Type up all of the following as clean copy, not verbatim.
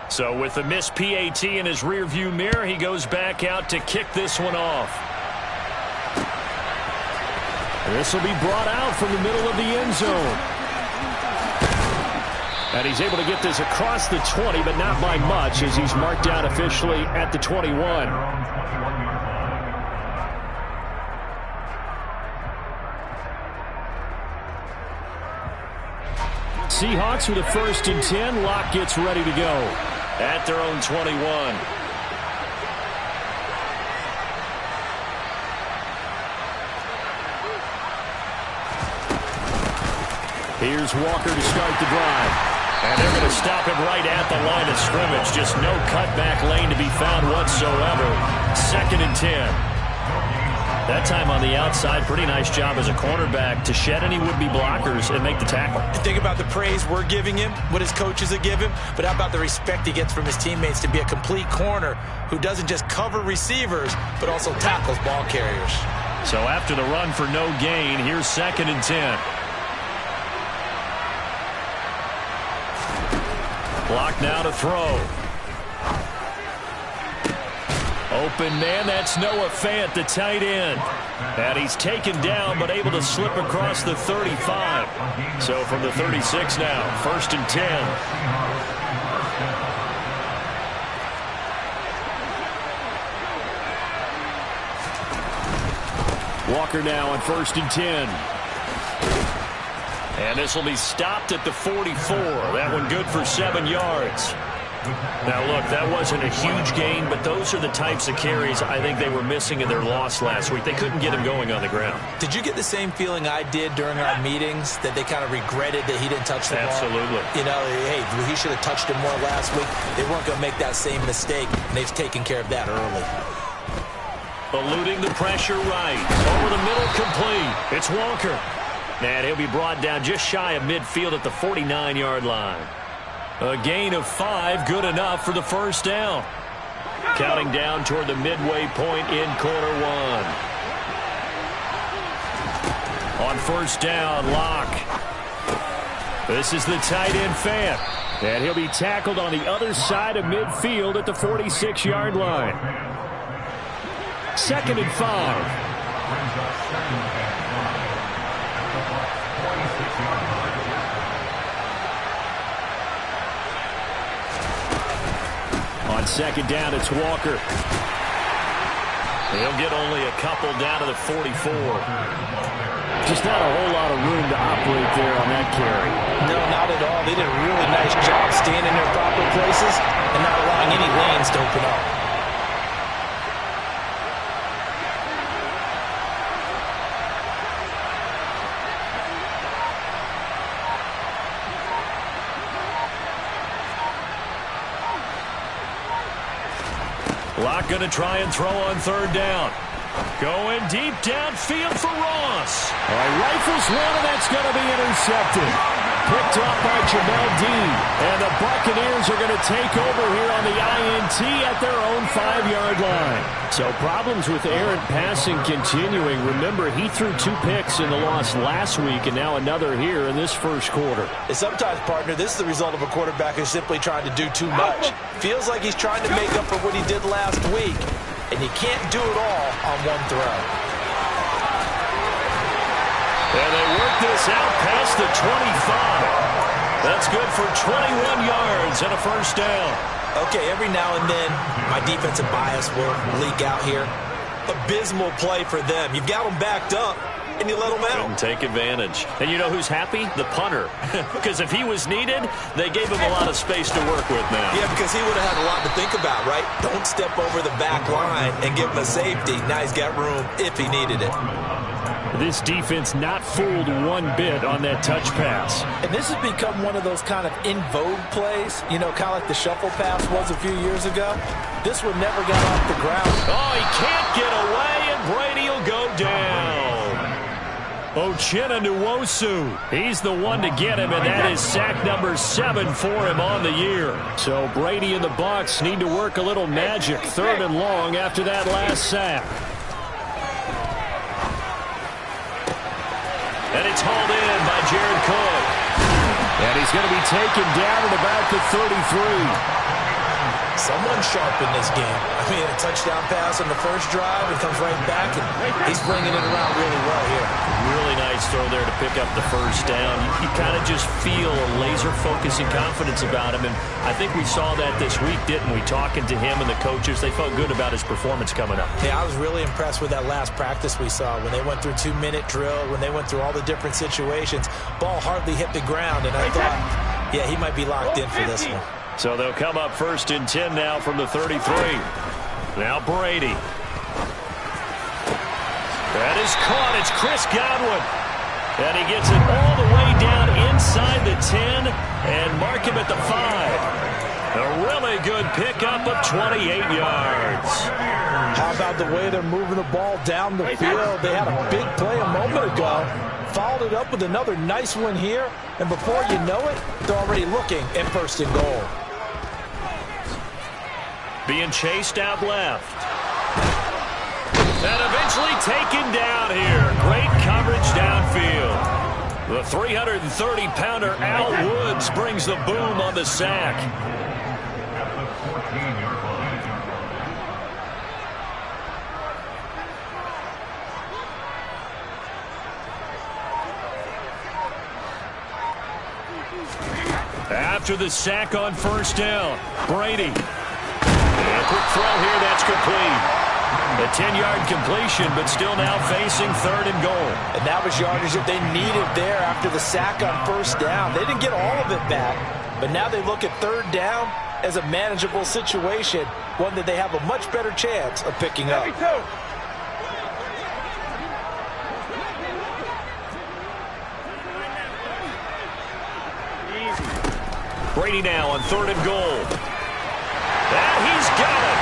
So with the missed PAT in his rearview mirror, he goes back out to kick this one off. This will be brought out from the middle of the end zone. And he's able to get this across the 20, but not by much, as he's marked down officially at the 21. Seahawks with a 1st and 10. Locke gets ready to go at their own 21. Here's Walker to start the drive. And they're going to stop him right at the line of scrimmage. Just no cutback lane to be found whatsoever. 2nd and 10. That time on the outside, pretty nice job as a cornerback to shed any would-be blockers and make the tackle. And think about the praise we're giving him, what his coaches have given him, but how about the respect he gets from his teammates to be a complete corner who doesn't just cover receivers, but also tackles ball carriers. So after the run for no gain, here's 2nd and 10. Block now to throw. Open man, that's Noah Fant, the tight end. And he's taken down, but able to slip across the 35. So from the 36 now, 1st and 10. Walker now on 1st and 10. And this will be stopped at the 44. That one good for 7 yards. Now, look, that wasn't a huge gain, but those are the types of carries I think they were missing in their loss last week. They couldn't get him going on the ground. Did you get the same feeling I did during our meetings, that they kind of regretted that he didn't touch the ball? Absolutely. You know, hey, he should have touched it more last week. They weren't going to make that same mistake, and they've taken care of that early. Eluding the pressure right. Over the middle, complete. It's Walker. And he'll be brought down just shy of midfield at the 49-yard line. A gain of 5, good enough for the 1st down. Counting down toward the midway point in quarter 1. On 1st down, Locke. This is the tight end Fant. And he'll be tackled on the other side of midfield at the 46-yard line. 2nd and 5. On 2nd down, it's Walker. He'll get only a couple down to the 44. Just not a whole lot of room to operate there on that carry. No, not at all. They did a really nice job standing in their proper places and not allowing any lanes to open up. Locke going to try and throw on 3rd down. Going deep downfield for Ross. All right, rifles one, and that's going to be intercepted. Picked off by Jamel Dean. And the Buccaneers are going to take over here on the INT at their own 5-yard line. So problems with errant passing continuing. Remember, he threw 2 picks in the loss last week, and now another here in this 1st quarter. And sometimes, partner, this is the result of a quarterback who's simply trying to do too much. Feels like he's trying to make up for what he did last week, and he can't do it all on one throw. And they work this out past the 25. That's good for 21 yards and a 1st down. Okay, every now and then, my defensive bias will leak out here. Abysmal play for them. You've got them backed up, and you let them out. Couldn't take advantage. And you know who's happy? The punter. Because if he was needed, they gave him a lot of space to work with now. Yeah, because he would have had a lot to think about, right? Don't step over the back line and give him a safety. Now he's got room if he needed it. This defense not fooled one bit on that touch pass. And this has become one of those kind of in vogue plays, you know, kind of like the shuffle pass was a few years ago. This one never got off the ground. Oh, he can't get away, and Brady will go down. Uchenna Nwosu, he's the one to get him, and that is sack number 7 for him on the year. So Brady and the Bucs need to work a little magic, 3rd and long after that last sack. And it's hauled in by Jared Cook. And he's going to be taken down at about the 33. Someone sharp in this game. I mean, a touchdown pass on the first drive and comes right back, and he's bringing it around really well here. Really nice throw there to pick up the first down. You kind of just feel a laser focus and confidence about him, and I think we saw that this week, didn't we? Talking to him and the coaches, they felt good about his performance coming up. Yeah, I was really impressed with that last practice we saw when they went through 2-minute drill, when they went through all the different situations. Ball hardly hit the ground, and I thought, yeah, he might be locked in for this one. So they'll come up 1st and 10 now from the 33. Now Brady. That is caught. It's Chris Godwin. And he gets it all the way down inside the 10 and mark him at the 5. A really good pickup of 28 yards. How about the way they're moving the ball down the field? They had a big play a moment ago. Followed it up with another nice one here. And before you know it, they're already looking at 1st and goal. Being chased out left. And eventually taken down here. Great coverage downfield. The 330-pounder Al Woods brings the boom on the sack. After the sack on 1st down, Brady. And a quick throw here, that's complete. A 10-yard completion, but still now facing 3rd and goal. And that was yardage that they needed there after the sack on 1st down. They didn't get all of it back, but now they look at 3rd down as a manageable situation, one that they have a much better chance of picking up. Brady now on 3rd and goal. And he's got it.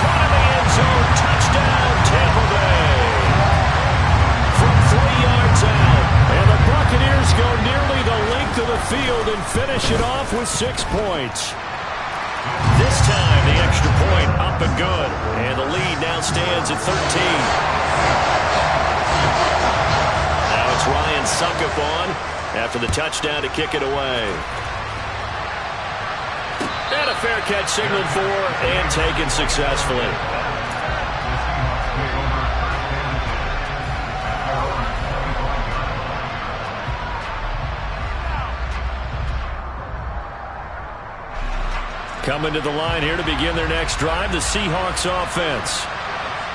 Caught in the end zone. Touchdown, Tampa Bay. From 3 yards out. And the Buccaneers go nearly the length of the field and finish it off with 6 points. This time, the extra point up and good. And the lead now stands at 13. Now it's Ryan Succop on after the touchdown to kick it away. And a fair catch signaled for and taken successfully. Coming to the line here to begin their next drive, the Seahawks offense.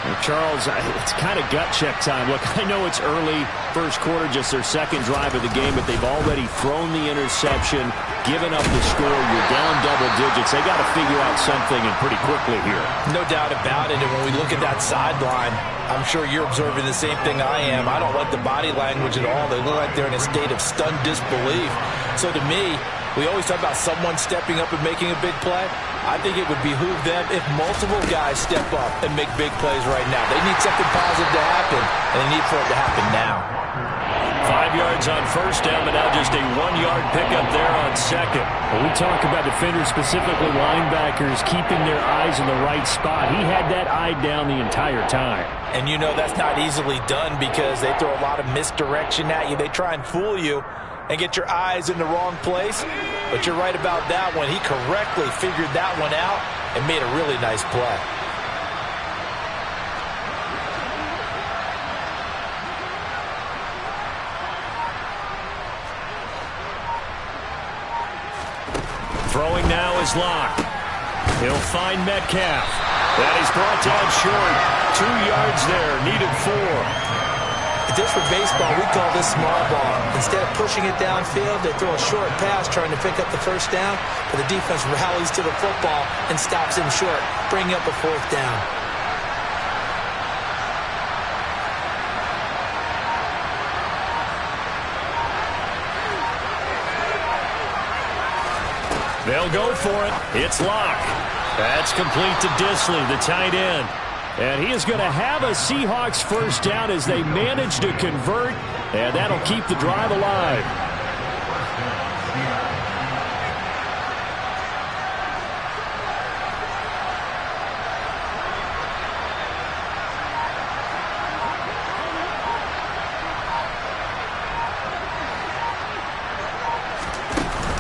Well, Charles, it's kind of gut check time. Look, I know it's early, first quarter, just their 2nd drive of the game, but they've already thrown the interception, given up the score. You're down double digits. They got to figure out something, and pretty quickly here. No doubt about it. And when we look at that sideline, I'm sure you're observing the same thing I am. I don't like the body language at all. They look like they're in a state of stunned disbelief. So to me, we always talk about someone stepping up and making a big play. I think it would behoove them if multiple guys step up and make big plays right now. They need something positive to happen, and they need for it to happen now. 5 yards on 1st down, but now just a 1-yard pickup there on 2nd. When we talk about defenders, specifically linebackers, keeping their eyes in the right spot, he had that eye down the entire time. And you know that's not easily done because they throw a lot of misdirection at you. They try and fool you and get your eyes in the wrong place. But you're right about that one. He correctly figured that one out and made a really nice play. Throwing now is Locke. He'll find Metcalf. That is brought down short. 2 yards there, needed 4. Just for baseball, we call this small ball. Instead of pushing it downfield, they throw a short pass trying to pick up the 1st down, but the defense rallies to the football and stops him short, bringing up a 4th down. They'll go for it. It's Locke. That's complete to Disley, the tight end. And he is going to have a Seahawks 1st down as they manage to convert, and that'll keep the drive alive.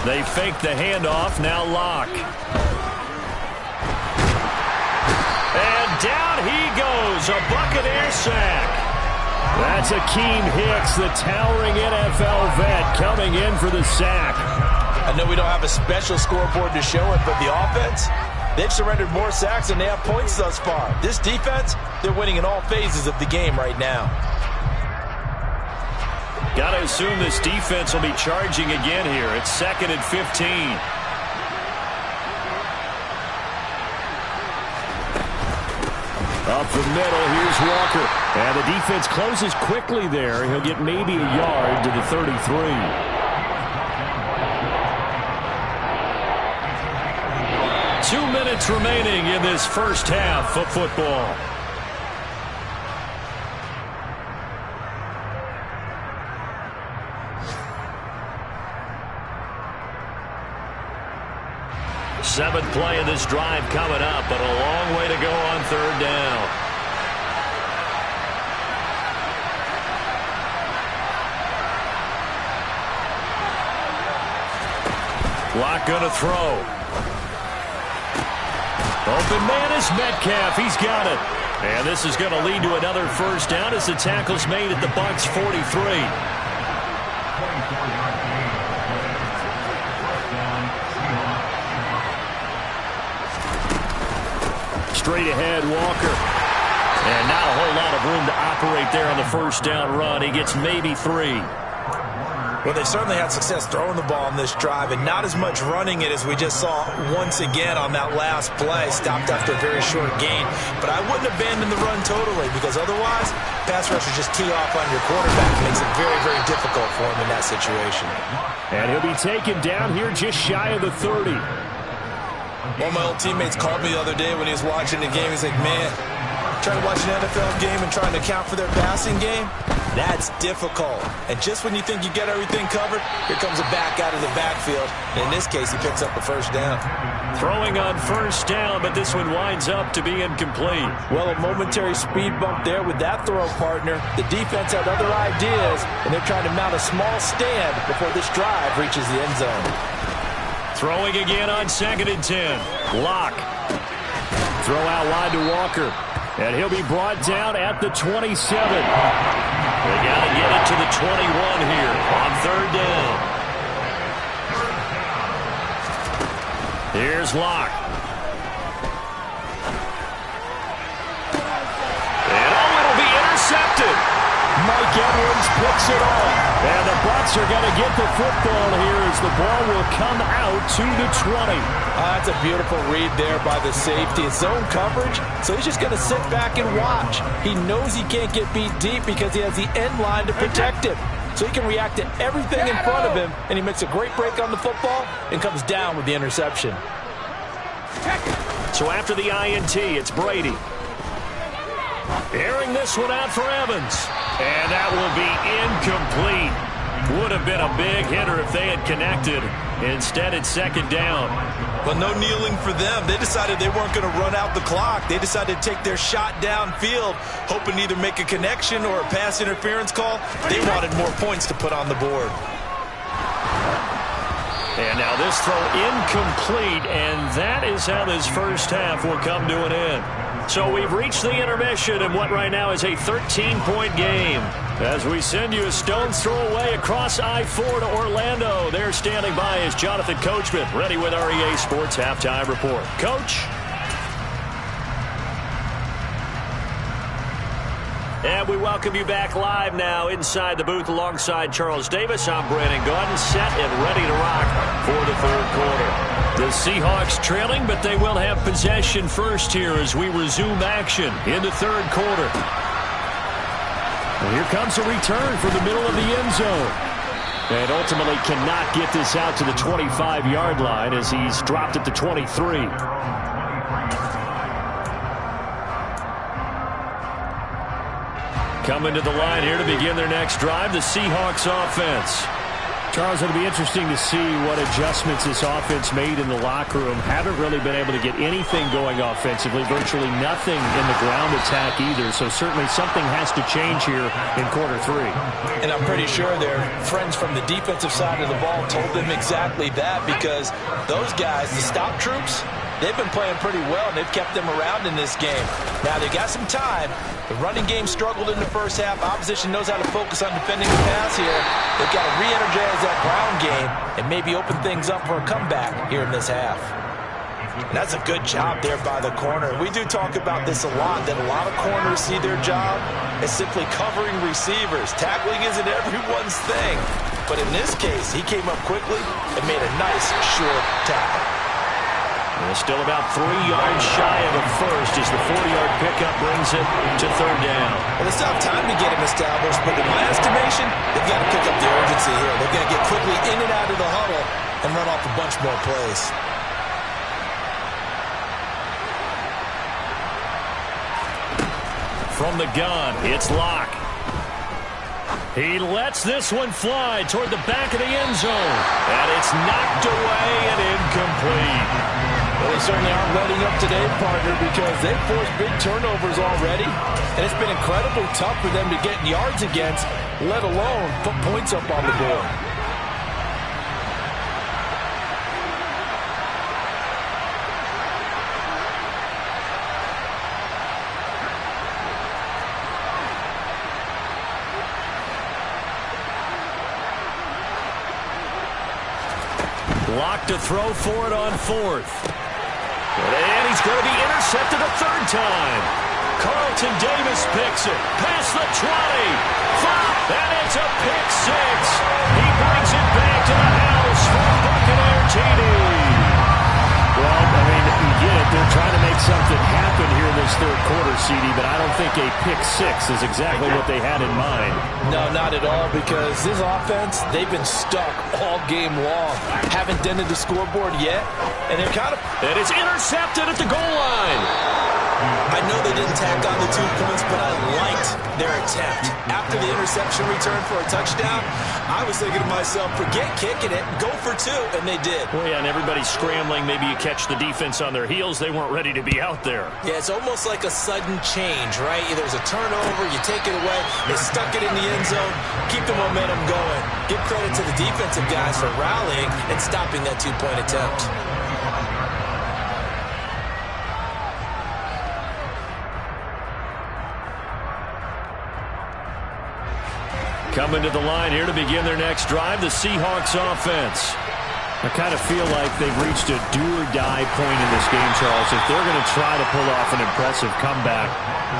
They fake the handoff, now Locke. And down he goes, a Buccaneer sack. That's Akeem Hicks, the towering NFL vet, coming in for the sack. I know we don't have a special scoreboard to show it, but the offense, they've surrendered more sacks than they have points thus far. This defense, they're winning in all phases of the game right now. Got to assume this defense will be charging again here. It's 2nd and 15. Up the middle, here's Walker. And the defense closes quickly there. He'll get maybe a yard to the 33. 2 minutes remaining in this first half of football. Seventh play of this drive coming up, but a long way to go on 3rd down. Locke going to throw. Open man is Metcalf. He's got it. And this is going to lead to another first down as the tackle's made at the Bucs 43. Straight ahead, Walker. And not a whole lot of room to operate there on the first down run. He gets maybe 3. Well, they certainly had success throwing the ball on this drive, and not as much running it as we just saw once again on that last play. Stopped after a very short gain. But I wouldn't abandon the run totally, because otherwise, pass rushers just tee off on your quarterback. It makes it very, very difficult for him in that situation. And he'll be taken down here just shy of the 30. One of my old teammates called me the other day when he was watching the game. He's like, man, trying to watch an NFL game and trying to account for their passing game? That's difficult. And just when you think you get everything covered, here comes a back out of the backfield. And in this case, he picks up a first down. Throwing on first down, but this one winds up to be incomplete. Well, a momentary speed bump there with that throw partner. The defense had other ideas, and they're trying to mount a small stand before this drive reaches the end zone. Throwing again on 2nd and 10. Locke. Throw out wide to Walker. And he'll be brought down at the 27. They got to get it to the 21 here on 3rd down. Here's Locke. And it'll be intercepted. Mike Edwards picks it off. And the Bucs are going to get the football here as the ball will come out to the 20. That's a beautiful read there by the safety. It's zone coverage, so he's just going to sit back and watch. He knows he can't get beat deep because he has the end line to protect him. So he can react to everything in front of him, and he makes a great break on the football and comes down with the interception. So after the INT, it's Brady. Airing this one out for Evans. And that will be incomplete. Would have been a big hitter if they had connected. Instead, it's 2nd down. But no kneeling for them. They decided they weren't going to run out the clock. They decided to take their shot downfield, hoping to either make a connection or a pass interference call. They wanted more points to put on the board. And now this throw incomplete, and that is how this first half will come to an end. So we've reached the intermission in what right now is a 13-point game. As we send you a stone's throw away across I-4 to Orlando. There standing by is Jonathan Coachman, ready with our EA Sports Halftime Report. Coach? And we welcome you back live now inside the booth alongside Charles Davis. I'm Brandon Gaudin, set and ready to rock for the 3rd quarter. The Seahawks trailing, but they will have possession first here as we resume action in the 3rd quarter. And here comes a return from the middle of the end zone. And ultimately cannot get this out to the 25-yard line as he's dropped at the 23. Coming to the line here to begin their next drive, the Seahawks offense. Charles, it'll be interesting to see what adjustments this offense made in the locker room. Haven't really been able to get anything going offensively, virtually nothing in the ground attack either. So certainly something has to change here in quarter three. And I'm pretty sure their friends from the defensive side of the ball told them exactly that, because those guys, the stop troops, they've been playing pretty well, and they've kept them around in this game. Now, they got some time. The running game struggled in the first half. Opposition knows how to focus on defending the pass here. They've got to re-energize that ground game and maybe open things up for a comeback here in this half. And that's a good job there by the corner. We do talk about this a lot, that a lot of corners see their job as simply covering receivers. Tackling isn't everyone's thing. But in this case, he came up quickly and made a nice, short tackle. Well, still about 3 yards shy of a first as the 40-yard pickup brings it to third down. Well, they still have time to get him established, but in my estimation, they've got to pick up the urgency here. They've got to get quickly in and out of the huddle and run off a bunch more plays. From the gun, it's Locke. He lets this one fly toward the back of the end zone. And it's knocked away and incomplete. Well, they certainly aren't letting up today, partner, because they've forced big turnovers already. And it's been incredibly tough for them to get yards against, let alone put points up on the board. Locke to throw for it on fourth. And he's going to be intercepted a third time. Carlton Davis picks it. Past the 20. And it's a pick six. He brings it back to the house for Buccaneer TD. Well, I mean, you get it. They're trying to make something happen here in this third quarter, CD, but I don't think a pick six is exactly what they had in mind. No, not at all, because this offense, they've been stuck all game long. Haven't dented the scoreboard yet, and they're kind of... And it's intercepted at the goal line. I know they didn't tack on the 2 points, but I liked their attempt. After the interception return for a touchdown, I was thinking to myself, forget kicking it, go for 2, and they did. Well, yeah, and everybody's scrambling. Maybe you catch the defense on their heels. They weren't ready to be out there. Yeah, it's almost like a sudden change, right? There's a turnover, you take it away, they stuck it in the end zone, keep the momentum going. Give credit to the defensive guys for rallying and stopping that 2-point attempt. Coming to the line here to begin their next drive, the Seahawks offense. I kind of feel like they've reached a do-or-die point in this game, Charles. If they're going to try to pull off an impressive comeback,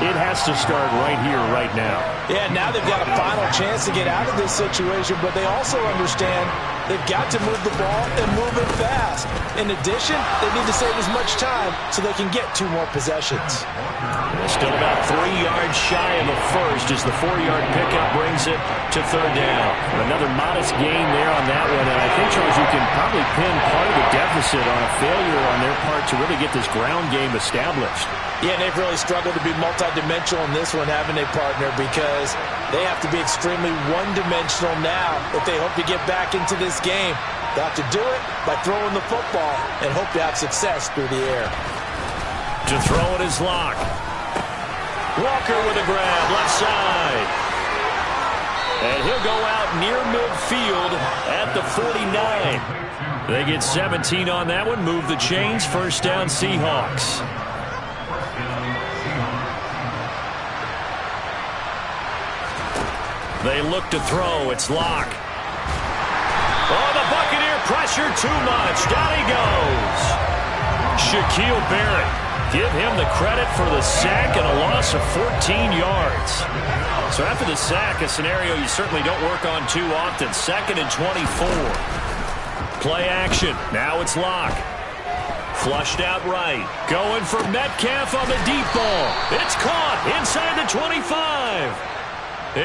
it has to start right here, right now. Yeah, now they've got a final chance to get out of this situation, but they also understand they've got to move the ball and move it fast. In addition, they need to save as much time so they can get 2 more possessions. Still about 3 yards shy of a first as the 4-yard pickup brings it to third down. Another modest gain there on that one, and I think, Charles, you can probably pin part of the deficit on a failure on their part to really get this ground game established. Yeah, and they've really struggled to be multidimensional in this one, haven't they, partner? Because they have to be extremely one-dimensional now if they hope to get back into this game. They have to do it by throwing the football and hope to have success through the air. To throw it is Locke. Walker with a grab, left side. And he'll go out near midfield at the 49. They get 17 on that one, move the chains, first down Seahawks. They look to throw, it's Locke. Oh, the Buccaneer pressure too much, down he goes. Shaquille Barrett. Give him the credit for the sack and a loss of 14 yards. So after the sack, a scenario you certainly don't work on too often. 2nd and 24. Play action. Now it's Locke. Flushed out right. Going for Metcalf on the deep ball. It's caught inside the 25.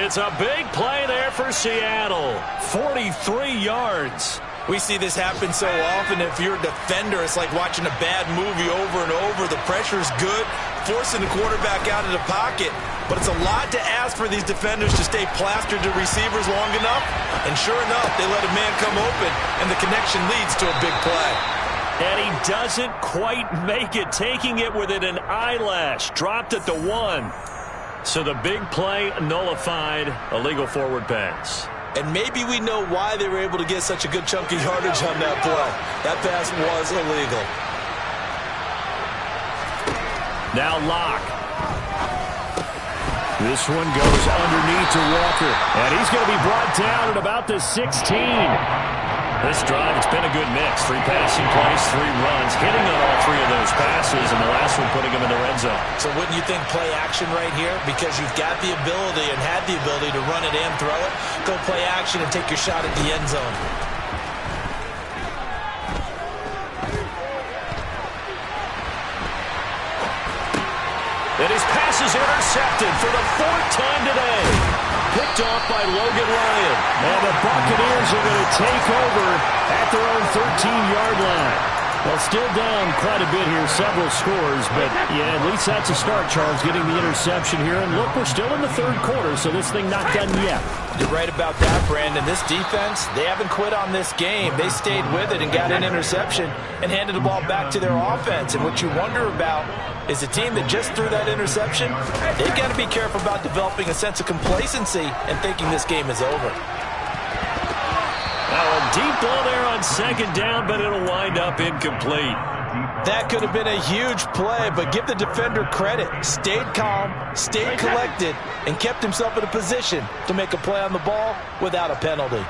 It's a big play there for Seattle. 43 yards. We see this happen so often. If you're a defender, it's like watching a bad movie over and over. The pressure's good, forcing the quarterback out of the pocket. But it's a lot to ask for these defenders to stay plastered to receivers long enough. And sure enough, they let a man come open, and the connection leads to a big play. And he doesn't quite make it, taking it within an eyelash. Dropped at the 1. So the big play nullified, a legal forward pass. And maybe we know why they were able to get such a good chunk of yardage on that play. That pass was illegal. Now Locke. This one goes underneath to Walker. And he's going to be brought down at about the 16. This drive, it's been a good mix. 3 passing plays, 3 runs, hitting on all 3 of those passes, and the last one putting him in the red zone. So wouldn't you think play action right here? Because you've got the ability and had the ability to run it and throw it. Go play action and take your shot at the end zone. And his pass is intercepted for the 4th time today. Picked off by Logan Ryan. And the Buccaneers are going to take over at their own 13-yard line. Well, still down quite a bit here, several scores, but yeah, at least that's a start, Charles, getting the interception here. And look, we're still in the 3rd quarter, so this thing not done yet. You're right about that, Brandon. This defense, they haven't quit on this game. They stayed with it and got an interception and handed the ball back to their offense. And what you wonder about is a team that just threw that interception, they've got to be careful about developing a sense of complacency and thinking this game is over. Now a deep ball there on 2nd down, but it'll wind up incomplete. That could have been a huge play, but give the defender credit. Stayed calm, stayed collected, and kept himself in a position to make a play on the ball without a penalty.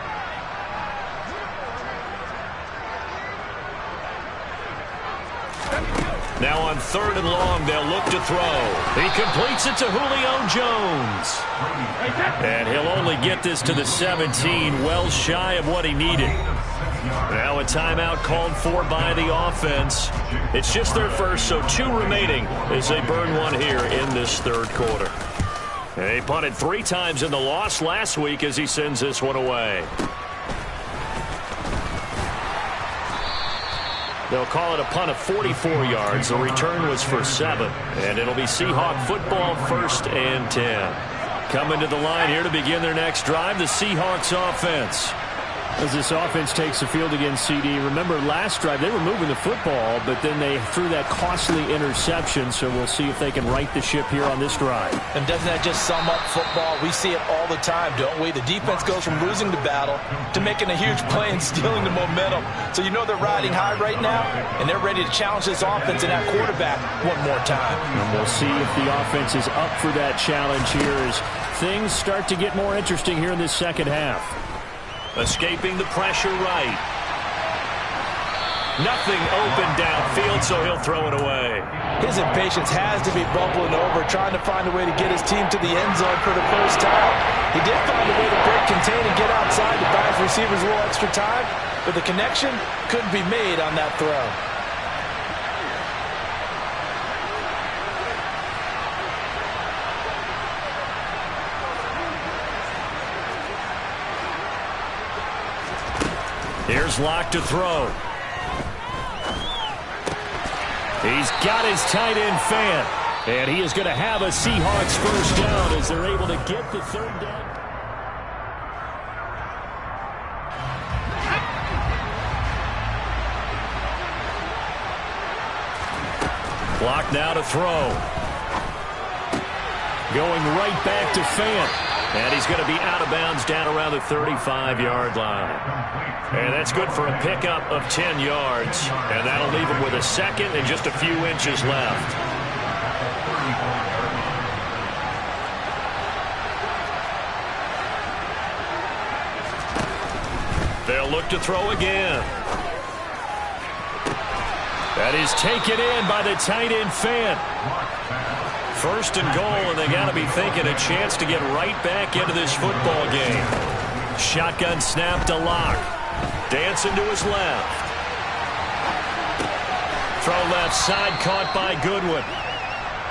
Now on 3rd and long, they'll look to throw. He completes it to Julio Jones. And he'll only get this to the 17, well shy of what he needed. Now a timeout called for by the offense. It's just their first, so 2 remaining as they burn one here in this 3rd quarter. They punted 3 times in the loss last week as he sends this one away. They'll call it a punt of 44 yards. The return was for 7. And it'll be Seahawk football, 1st and 10. Coming to the line here to begin their next drive, the Seahawks offense. As this offense takes the field against CD, remember last drive they were moving the football, but then they threw that costly interception, so we'll see if they can right the ship here on this drive. And doesn't that just sum up football? We see it all the time, don't we? The defense goes from losing the battle to making a huge play and stealing the momentum. So you know they're riding high right now, and they're ready to challenge this offense and that quarterback one more time. And we'll see if the offense is up for that challenge here as things start to get more interesting here in this 2nd half. Escaping the pressure right. Nothing open downfield, so he'll throw it away. His impatience has to be bubbling over, trying to find a way to get his team to the end zone for the first time. He did find a way to break contain and get outside to buy his receivers a little extra time, but the connection couldn't be made on that throw. Here's Locke to throw. He's got his tight end fan. And he is going to have a Seahawks 1st down as they're able to get the 3rd down. Locke now to throw. Going right back to Fant. And he's going to be out of bounds down around the 35-yard line. And that's good for a pickup of 10 yards. And that'll leave him with a 2nd and just a few inches left. They'll look to throw again. That is taken in by the tight end Fant. 1st and goal, and they got to be thinking a chance to get right back into this football game. Shotgun snap to Locke. Dancing to his left. Throw left side, caught by Goodwin.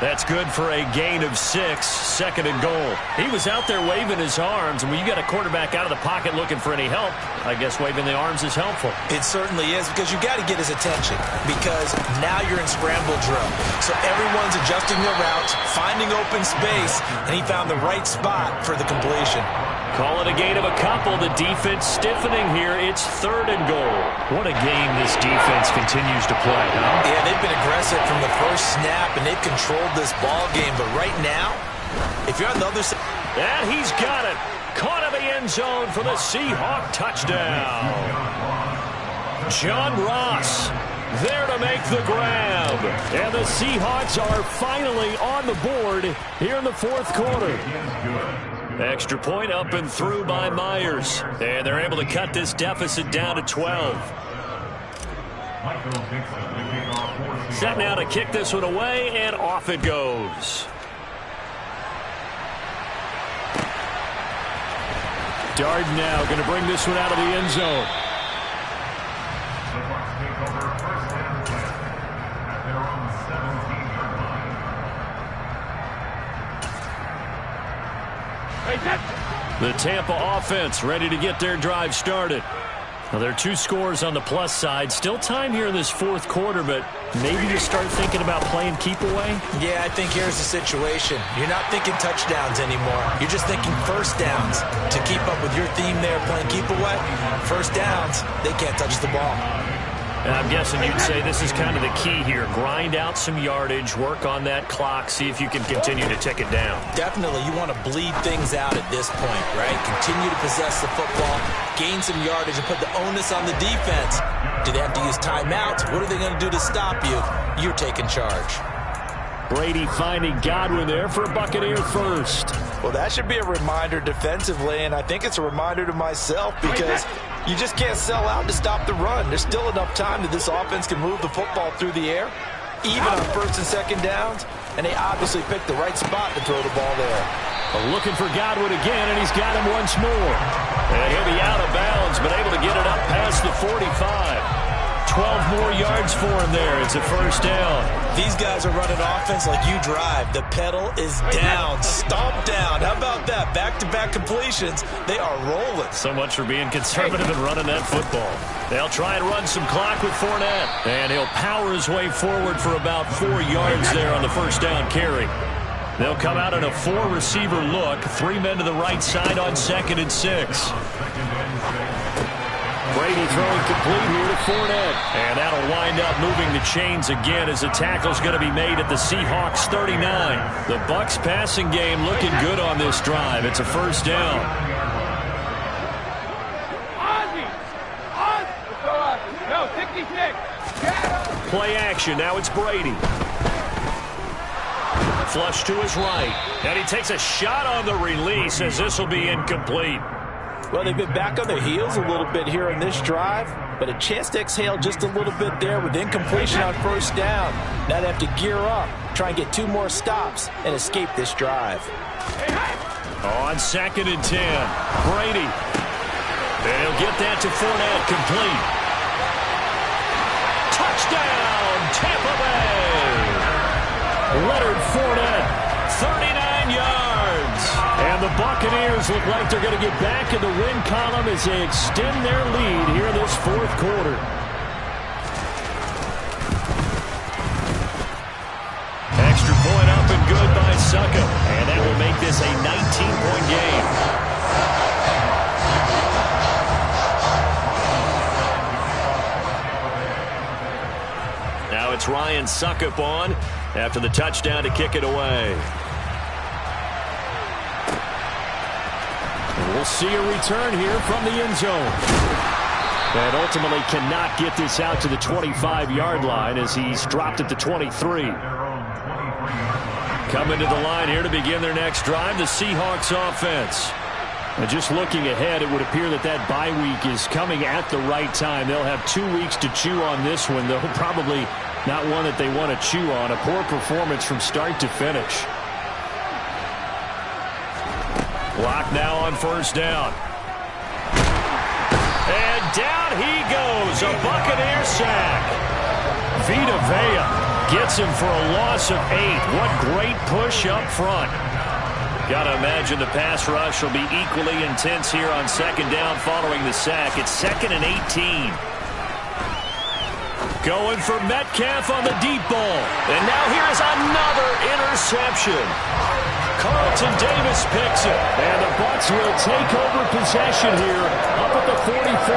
That's good for a gain of 6, second and goal. He was out there waving his arms, and when you got a quarterback out of the pocket looking for any help, I guess waving the arms is helpful. It certainly is, because you got to get his attention, because now you're in scramble drill. So everyone's adjusting their routes, finding open space, and he found the right spot for the completion. Call it a gain of a couple. The defense stiffening here. It's third and goal. What a game this defense continues to play, huh? Yeah, they've been aggressive from the first snap, and they've controlled this ball game. But right now, if you're on the other side... And he's got it. Caught in the end zone for the Seahawk touchdown. John Ross there to make the grab. And the Seahawks are finally on the board here in the fourth quarter. Extra point up and through by Myers. And they're able to cut this deficit down to 12. Set now to kick this one away, and off it goes. Darden now going to bring this one out of the end zone. The Tampa offense ready to get their drive started. Now, there are 2 scores on the plus side. Still time here in this fourth quarter, but maybe you start thinking about playing keep away? Yeah, I think here's the situation. You're not thinking touchdowns anymore. You're just thinking first downs. To keep up with your theme there, playing keep away, first downs, they can't touch the ball. And I'm guessing you'd say this is kind of the key here. Grind out some yardage, work on that clock, see if you can continue to tick it down. Definitely, you want to bleed things out at this point, right? Continue to possess the football, gain some yardage, and put the onus on the defense. Do they have to use timeouts? What are they going to do to stop you? You're taking charge. Brady finding Godwin there for a Buccaneer first. Well, that should be a reminder defensively, and I think it's a reminder to myself, because you just can't sell out to stop the run. There's still enough time that this offense can move the football through the air, even on first and second downs, and they obviously picked the right spot to throw the ball there. Looking for Godwin again, and he's got him once more. And he'll be out of bounds, but able to get it up past the 45. 12 more yards for him there. It's a first down. These guys are running offense like you drive. The pedal is down, stomp down. How about that? Back-to-back completions. They are rolling. So much for being conservative and running that football. They'll try and run some clock with Fournette. And he'll power his way forward for about 4 yards there on the first down carry. They'll come out in a 4-receiver look. 3 men to the right side on 2nd and 6. Brady throwing complete here to Fournette. And that'll wind up moving the chains again as the tackle's going to be made at the Seahawks 39. The Bucs passing game looking good on this drive. It's a first down. Play action. Now it's Brady. Flush to his right. And he takes a shot on the release as this will be incomplete. Well, they've been back on their heels a little bit here in this drive, but a chance to exhale just a little bit there with incompletion on first down. Now they have to gear up, try and get 2 more stops, and escape this drive. On 2nd and 10, Brady. And he'll get that to Fournette, complete. Touchdown, Tampa Bay! Leonard Fournette, 39 yards. And the Buccaneers look like they're going to get back in the win column as they extend their lead here in this fourth quarter. Extra point up and good by Suckup. And that will make this a 19-point game. Now it's Ryan Suckup on after the touchdown to kick it away. We'll see a return here from the end zone. And ultimately cannot get this out to the 25-yard line as he's dropped at the 23. Coming to the line here to begin their next drive, the Seahawks offense. And just looking ahead, it would appear that that bye week is coming at the right time. They'll have 2 weeks to chew on this one, though probably not one that they want to chew on. A poor performance from start to finish. Block now on first down. And down he goes. A Buccaneer sack. Vita Vea Gets him for a loss of 8. What great push up front. Got to imagine the pass rush will be equally intense here on second down following the sack. It's 2nd and 18. Going for Metcalf on the deep ball. And now here is another interception. Carlton Davis picks it. And the Bucs will take over possession here up at the 44.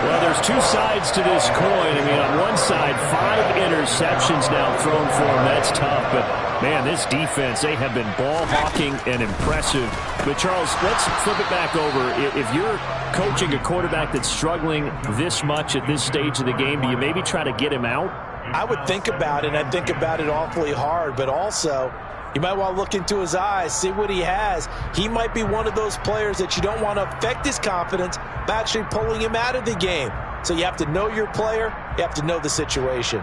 Well, there's two sides to this coin. I mean, on one side, 5 interceptions now thrown for him. That's tough. But, man, this defense, they have been ball hawking and impressive. But, Charles, let's flip it back over. If you're coaching a quarterback that's struggling this much at this stage of the game, do you maybe try to get him out? I would think about it, and I think about it awfully hard. But also, you might want to look into his eyes, see what he has. He might be one of those players that you don't want to affect his confidence by actually pulling him out of the game. So you have to know your player. You have to know the situation.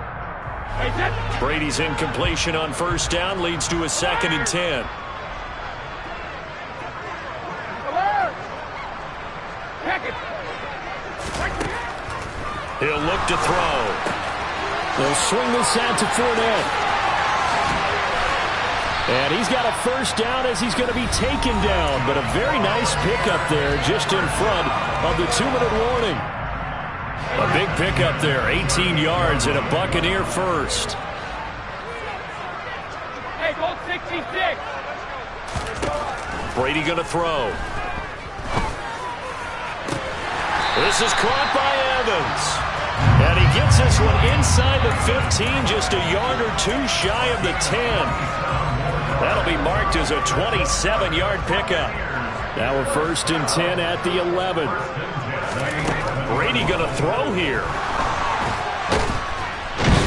Brady's incompletion on first down leads to a 2nd and 10. He'll look to throw. They'll swing this out to Fournette. And he's got a first down as he's going to be taken down. But a very nice pickup there just in front of the 2-minute warning. A big pickup there, 18 yards and a Buccaneer first. Hey, go 66. Brady going to throw. This is caught by Evans. And he gets this one inside the 15, just a yard or 2 shy of the 10. That'll be marked as a 27-yard pickup. Now a 1st and 10 at the 11. Brady going to throw here.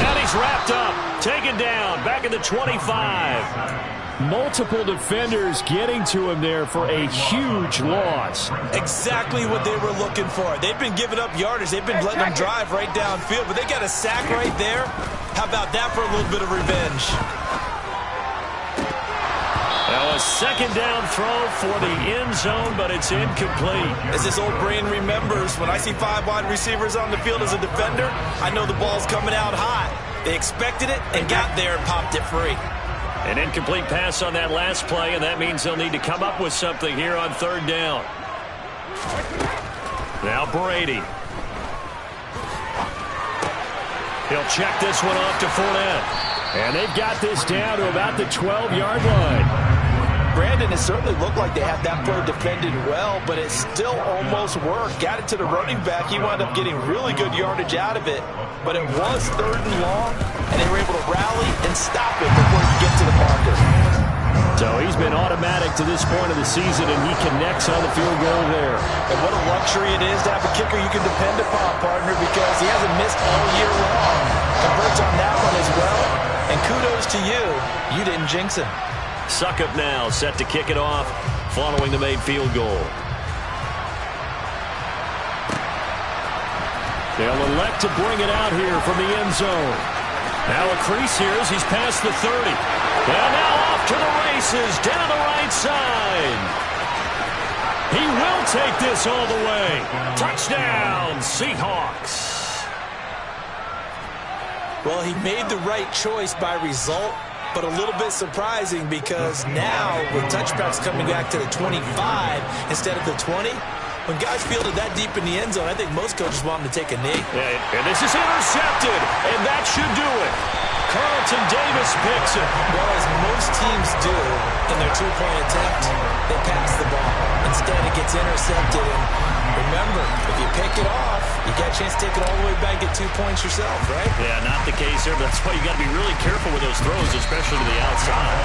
And he's wrapped up, taken down, back at the 25. Multiple defenders getting to him there for a huge loss. Exactly what they were looking for. They've been giving up yardage. They've been letting them drive right downfield, but they got a sack right there. How about that for a little bit of revenge? Now a 2nd down throw for the end zone, but it's incomplete. As this old brain remembers, when I see 5 wide receivers on the field as a defender, I know the ball's coming out hot. They expected it and got there and popped it free. An incomplete pass on that last play, and that means they'll need to come up with something here on 3rd down. Now Brady. He'll check this one off to Fournette. And they've got this down to about the 12-yard line. Brandon, it certainly looked like they had that play defended well, but it still almost worked. Got it to the running back. He wound up getting really good yardage out of it, but it was 3rd and long, and they were able to rally and stop it before he get to the marker. So he's been automatic to this point of the season, and he connects on the field goal there. And what a luxury it is to have a kicker you can depend upon, partner, because he hasn't missed all year long. Converts on that one as well, and kudos to you. You didn't jinx him. Succop now set to kick it off following the made field goal. They'll elect to bring it out here from the end zone. Now a crease here as he's past the 30. And now off to the races down the right side. He will take this all the way. Touchdown, Seahawks. Well, he made the right choice by result, but a little bit surprising because now with touchbacks coming back to the 25 instead of the 20, when guys fielded that deep in the end zone, I think most coaches want them to take a knee. And this is intercepted, and that should do it. Carlton Davis picks it. Well, as most teams do in their 2-point attempt, they pass the ball. Instead, it gets intercepted. And remember, if you pick it off, you got a chance to take it all the way back, get 2 points yourself, right? Yeah, not the case there, but that's why you got to be really careful with those throws, especially to the outside.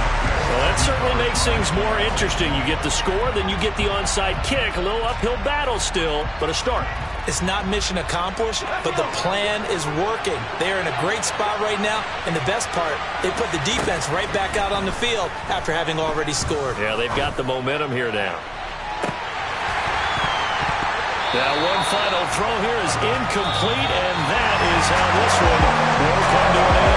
Well, that certainly makes things more interesting. You get the score, then you get the onside kick. A little uphill battle still, but a start. It's not mission accomplished, but the plan is working. They are in a great spot right now, and the best part, they put the defense right back out on the field after having already scored. Yeah, they've got the momentum here now. Now one final throw here is incomplete, and that is how this one will come to an end.